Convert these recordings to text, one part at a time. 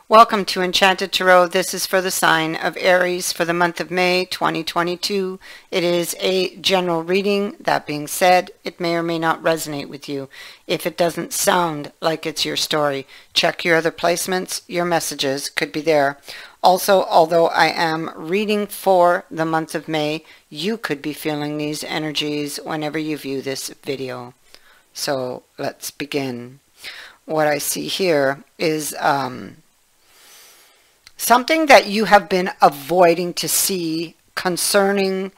Welcome to Enchanted Tarot. This is for the sign of Aries for the month of May 2022. It is a general reading. That being said, it may or may not resonate with you. If it doesn't sound like it's your story, check your other placements. Your messages could be there. Also, although I am reading for the month of May, you could be feeling these energies whenever you view this video. So let's begin. What I see here is something that you have been avoiding to see concerning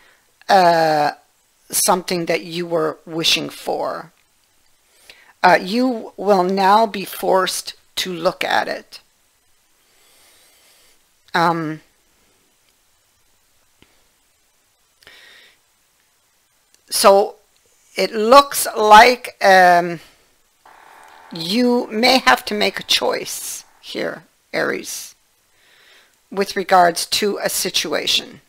something that you were wishing for. You will now be forced to look at it. So it looks like you may have to make a choice here, Aries, with regards to a situation.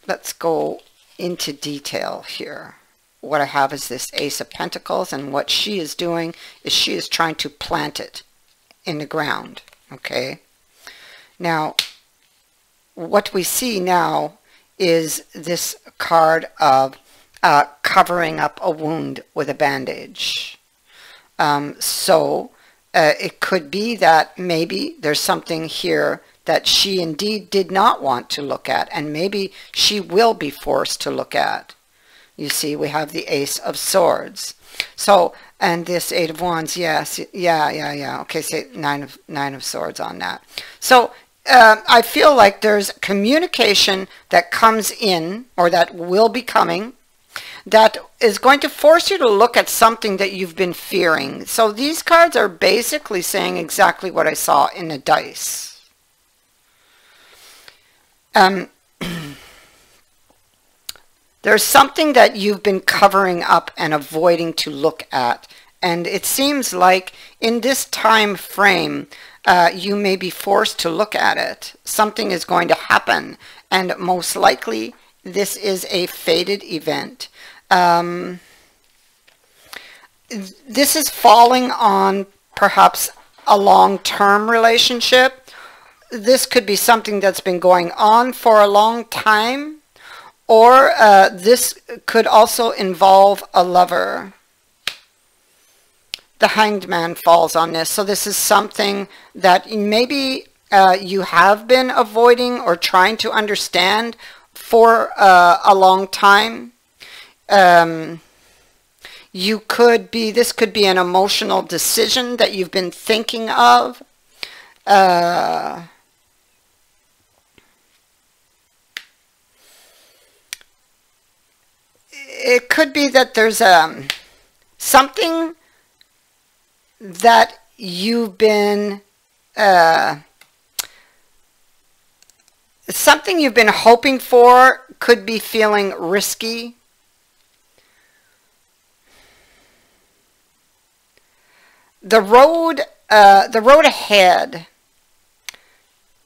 Let's go into detail here. What I have is this Ace of Pentacles, and what she is doing is she is trying to plant it in the ground. Okay. Now, what we see now is this card of covering up a wound with a bandage. So it could be that maybe there's something here that she indeed did not want to look at, and maybe she will be forced to look at. You see, we have the Ace of Swords. So, and this Eight of Wands, yes, yeah. Okay, say Nine of Swords on that. So I feel like there's communication that comes in, or that will be coming, that is going to force you to look at something that you've been fearing. So these cards are basically saying exactly what I saw in the dice. There's something that you've been covering up and avoiding to look at. And it seems like in this time frame, you may be forced to look at it. Something is going to happen. And most likely, this is a fated event. This is falling on perhaps a long-term relationship. This could be something that's been going on for a long time, or this could also involve a lover. The Hanged Man falls on this. So this is something that maybe you have been avoiding or trying to understand for a long time. This could be an emotional decision that you've been thinking of. It could be that there's something that you've been hoping for, could be feeling risky. The road ahead,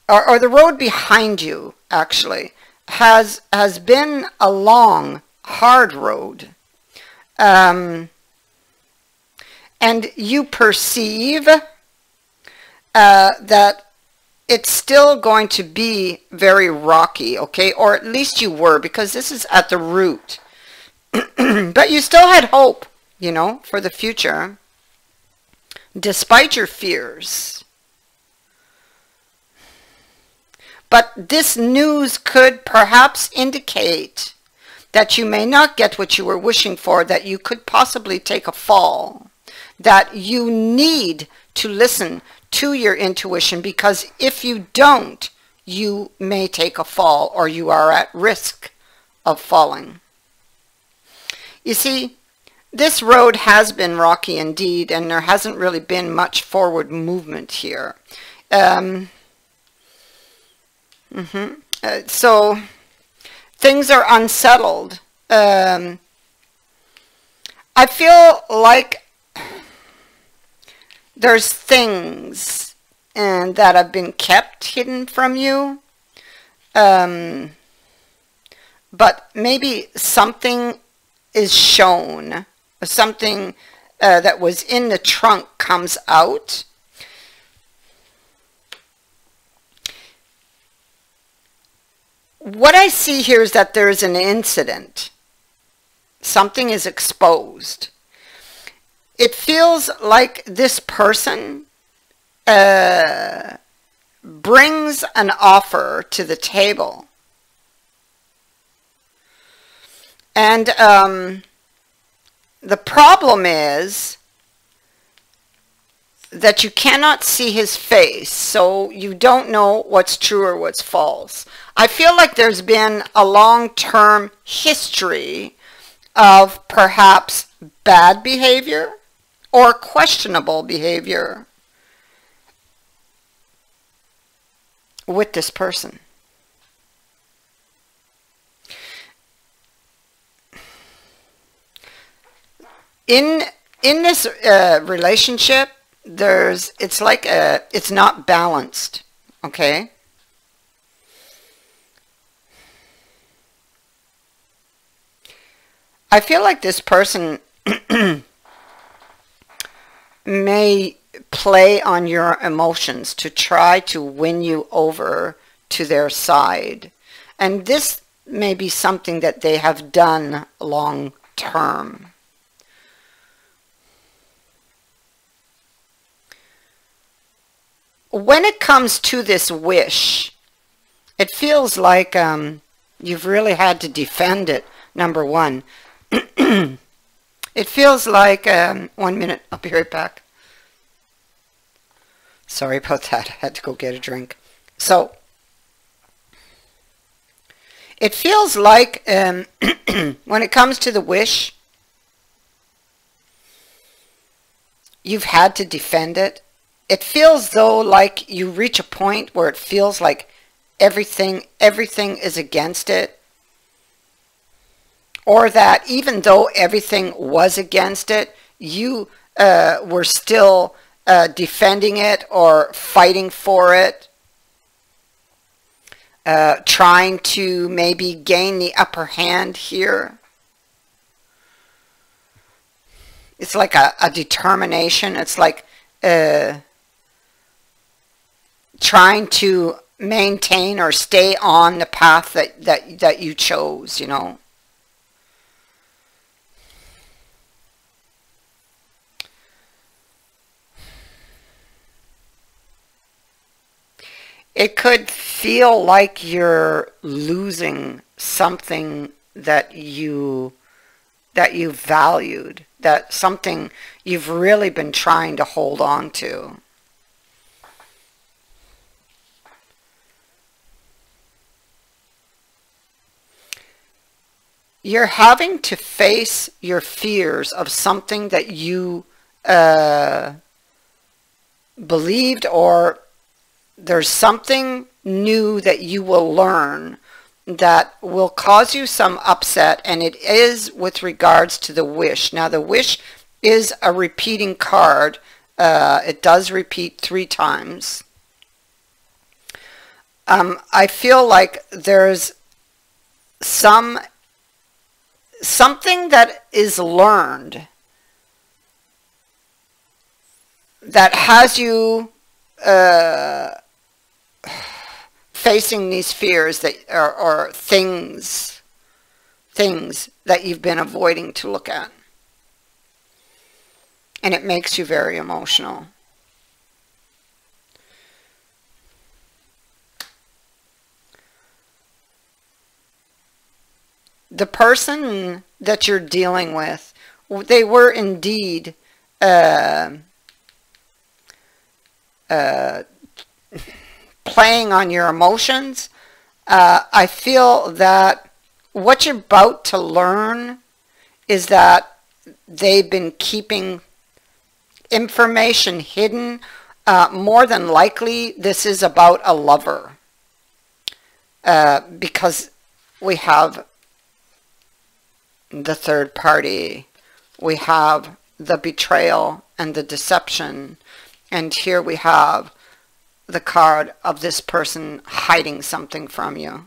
or the road behind you, actually, has been a long, hard road. And you perceive that it's still going to be very rocky, okay? Or at least you were, because this is at the root. But you still had hope, you know, for the future, despite your fears. But this news could perhaps indicate that you may not get what you were wishing for, that you could possibly take a fall, that you need to listen to your intuition, because if you don't, you may take a fall, or you are at risk of falling. You see, this road has been rocky indeed, and there hasn't really been much forward movement here. So things are unsettled. I feel like there's things that have been kept hidden from you. But maybe something is shown, something that was in the trunk comes out. What I see here is that there is an incident. Something is exposed. It feels like this person brings an offer to the table. And the problem is that you cannot see his face, so you don't know what's true or what's false. I feel like there's been a long-term history of perhaps bad behavior or questionable behavior with this person. In this relationship, it's like it's not balanced, okay? I feel like this person may play on your emotions to try to win you over to their side. And this may be something that they have done long term. When it comes to this wish, it feels like you've really had to defend it, number one. It feels like, 1 minute, I'll be right back. Sorry about that, I had to go get a drink. So, it feels like when it comes to the wish, you've had to defend it. It feels though like you reach a point where it feels like everything is against it. Or that even though everything was against it, you were still defending it or fighting for it. Trying to maybe gain the upper hand here. It's like a determination. It's like trying to maintain or stay on the path that you chose, you know. It could feel like you're losing something that you valued, that something you've really been trying to hold on to. You're having to face your fears of something that you believed, or there's something new that you will learn that will cause you some upset, and it is with regards to the wish. Now the wish is a repeating card. It does repeat 3 times. I feel like there's something that is learned that has you facing these fears that are things that you've been avoiding to look at, and it makes you very emotional. The person that you're dealing with, they were indeed playing on your emotions. I feel that what you're about to learn is that they've been keeping information hidden. More than likely, this is about a lover, because we have the third party, we have the betrayal and the deception, and here we have the card of this person hiding something from you.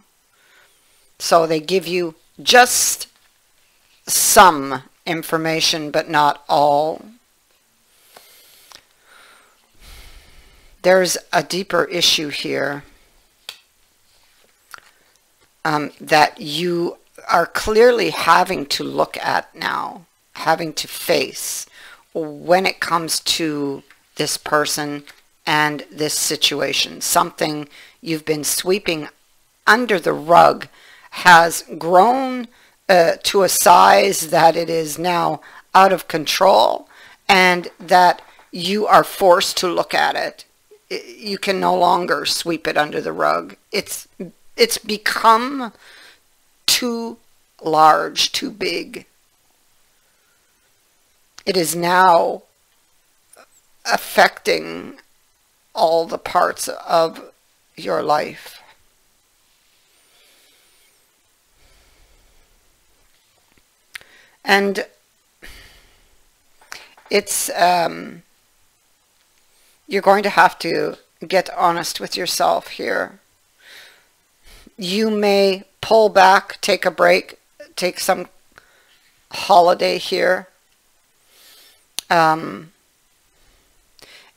So they give you just some information, but not all. There's a deeper issue here that you are clearly having to look at now, having to face when it comes to this person and this situation. Something you've been sweeping under the rug has grown to a size that it is now out of control, and that you are forced to look at it. You can no longer sweep it under the rug. It's become too large, too big. It is now affecting all the parts of your life. And it's you're going to have to get honest with yourself here. You may pull back, take a break, take some holiday here.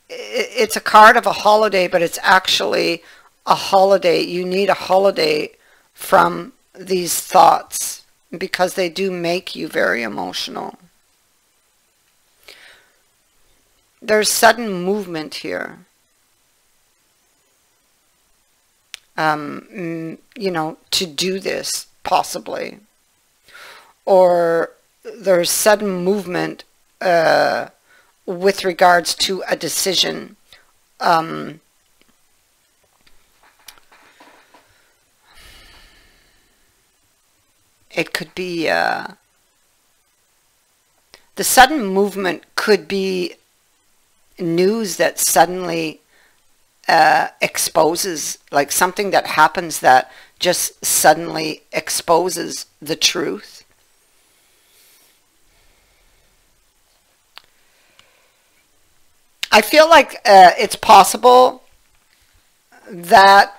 It's a card of a holiday, but it's actually a holiday. You need a holiday from these thoughts because they do make you very emotional. There's sudden movement here. You know, to do this, possibly. Or there's sudden movement with regards to a decision. It could be, the sudden movement could be news that suddenly exposes, like something that happens that just suddenly exposes the truth. I feel like it's possible that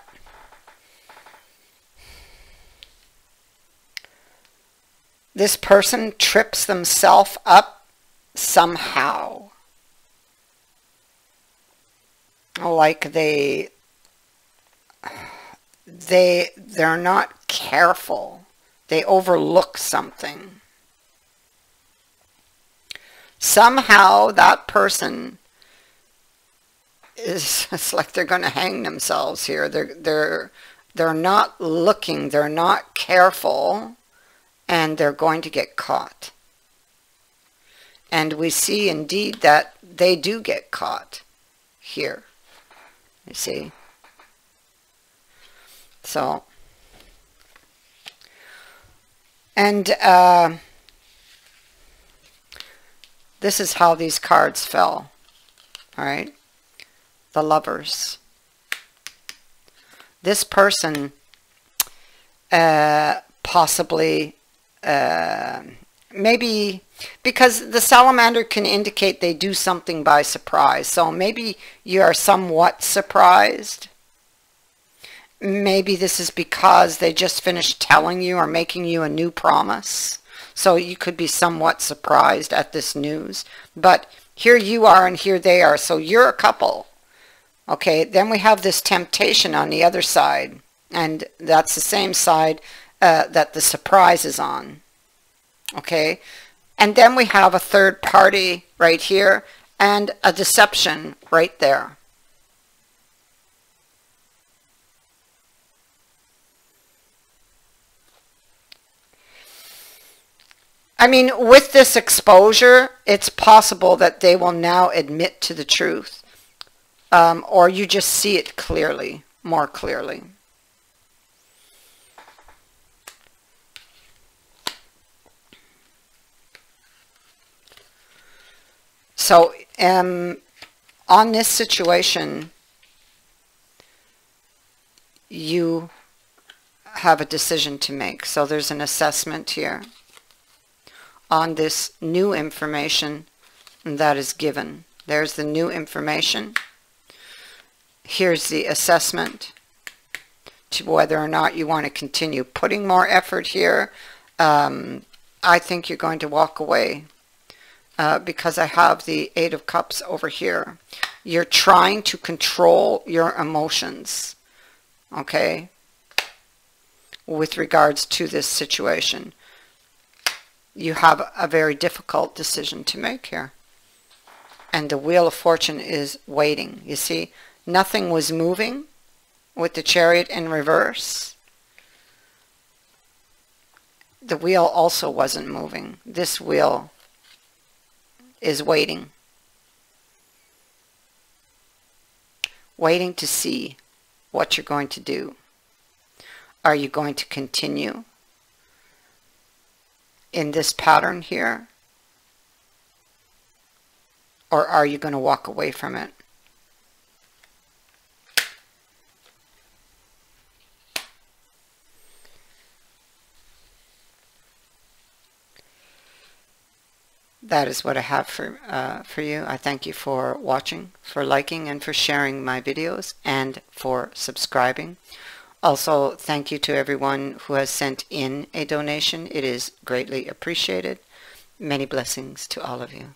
this person trips themselves up somehow. Like they're not careful. They overlook something. Somehow that person is, it's like they're going to hang themselves here. They're not looking, they're not careful, and they're going to get caught. And we see indeed that they do get caught here. You see? So, and this is how these cards fell. All right? The Lovers. This person possibly, maybe, because the salamander can indicate they do something by surprise. So maybe you are somewhat surprised. Maybe this is because they just finished telling you or making you a new promise. So you could be somewhat surprised at this news. But here you are and here they are. So you're a couple. Okay, then we have this temptation on the other side. And that's the same side that the surprise is on. Okay, and then we have a third party right here and a deception right there. I mean, with this exposure, it's possible that they will now admit to the truth. Or you just see it clearly, more clearly. So, on this situation, you have a decision to make. So there's an assessment here on this new information that is given. There's the new information. Here's the assessment to whether or not you want to continue putting more effort here. I think you're going to walk away because I have the Eight of Cups over here. You're trying to control your emotions, okay, with regards to this situation. You have a very difficult decision to make here. And the Wheel of Fortune is waiting. You see, nothing was moving with the Chariot in reverse. The wheel also wasn't moving. This wheel is waiting. Waiting to see what you're going to do. Are you going to continue in this pattern here? Or are you going to walk away from it? That is what I have for you. I thank you for watching, for liking, and for sharing my videos, and for subscribing. Also, thank you to everyone who has sent in a donation. It is greatly appreciated. Many blessings to all of you.